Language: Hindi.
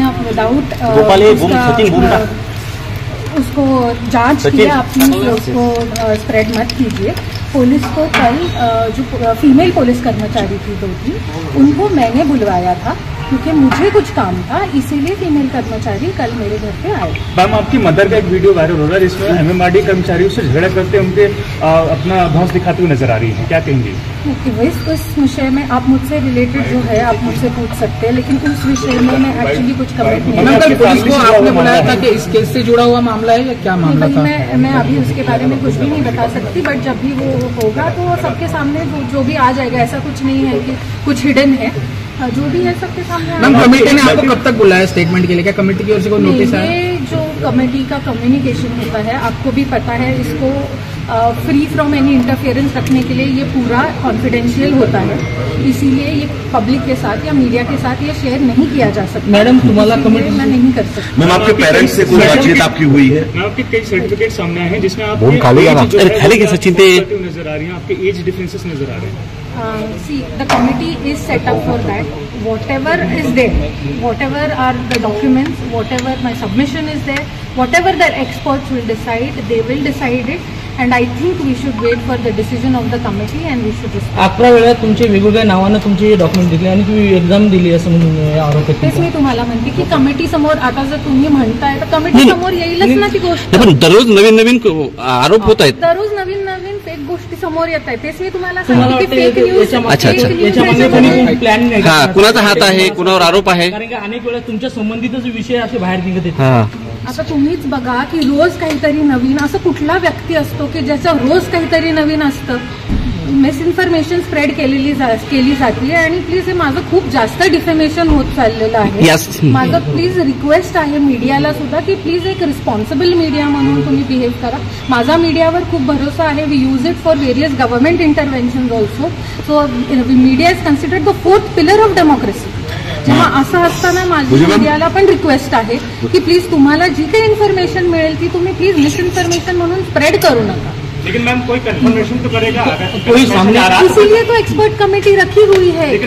इनफ विदाउट उसको जांच किया आप प्लीज उसको स्प्रेड मत कीजिए। पुलिस को कल जो फीमेल पुलिस कर्मचारी थी 2-3 उनको मैंने बुलवाया था क्योंकि मुझे कुछ काम था, इसीलिए फीमेल कर्मचारी कल मेरे घर पे आए। मैम आपकी मदर का एक वीडियो वायरल हो रहा है जिसमें एमएमआरडी कर्मचारियों से झगड़ा करते उनके अपना भौंस दिखाते हुए नजर आ रही है, क्या कहेंगे? उस विषय में आप मुझसे रिलेटेड जो है आप मुझसे पूछ सकते हैं, लेकिन उस विषय में मैं एक्चुअली कुछ कमेंट नहीं। पुलिस को आपने बुलाया था कि इस केस से जुड़ा हुआ मामला है या क्या मामला था? मैं अभी उसके बारे में कुछ भी नहीं बता सकती, बट जब भी वो होगा तो सबके सामने जो भी आ जाएगा। ऐसा कुछ नहीं है कि कुछ हिडन है, जो भी है सबके सामने। मैम कमेटी ने आपको कब तक बुलाया स्टेटमेंट के लिए? क्या कमेटी की ओर से कोई नोटिस आया? ये जो कमेटी का कम्युनिकेशन होता है आपको भी पता है, इसको फ्री फ्रॉम एनी इंटरफेरेंस रखने के लिए ये पूरा कॉन्फिडेंशियल होता है, इसीलिए ये पब्लिक के साथ या मीडिया के साथ ये शेयर नहीं किया जा सकता। मैडम तुम्हारा कमेटी मैं नहीं कर सकती। मैम आपके पेरेंट्स से कोई बातचीत आपकी हुई है? मैम आपके कई सर्टिफिकेट सामने आए हैं जिसमें आप नजर आ रही है, आपके एज डिफरेंसेस नजर आ रहे हैं। See, the committee is set up for that. Whatever is there, whatever are the documents, whatever my submission is there, whatever the experts will decide, they will decide it. And I think we should wait for the decision of the committee and we should respect. 11 वेळा तुमचे वेगवेगळ्या नावानं तुमचे डॉक्युमेंट दिले आणि तुम्ही एक्झाम दिली असं म्हणून आरोप आहे। तेच मी तुम्हाला म्हणते की कमिटी समोर आता जर तुम्ही म्हणताय तर कमिटी समोर येईलच ना ती गोष्ट। पण दररोज नवीन नवीन आरोप होत आहेत, दररोज नवीन नवीन फेक गोष्टी समोर येत आहेत। तेच मी तुम्हाला सांगते की फेक न्यूज अच्छा प्लॅन नाही हा कुणाचा हात आहे, कुणावर आरोप आहे? कारण की अनेक वेळा तुमच्या संबंधितच विषय असे बाहेर निघत आहेत। आता तुम्हीच बघा की रोज काहीतरी नवीन, असं कुठला व्यक्ती असतो की ज्याचं रोज काहीतरी नवीन असतं? मिसइन्फॉर्मेशन स्प्रेड केली जाते आणि प्लीज हे माझं खूप जास्त डिफेमेशन होत चाललेलं आहे। माझं प्लीज रिक्वेस्ट आहे मीडियाला सुद्धा की प्लीज एक रिस्पॉन्सिबल मीडिया म्हणून तुम्ही बिहेव करा। माझा मीडियावर खूप भरोसा आहे, we use it for various government intervention also. So media is considered the 4th pillar of democracy. जेव्हा असं असताना माझी मीडियाला पण रिक्वेस्ट आहे की प्लीज तुम्हाला जी काही इन्फॉर्मेशन मिळेल ती तुम्ही प्लीज मिसइन्फॉर्मेशन म्हणून स्प्रेड करू नका। लेकिन मैम कोई कंफर्मेशन तो करेगा? कोई सामने, इसीलिए तो एक्सपर्ट कमेटी रखी हुई है कि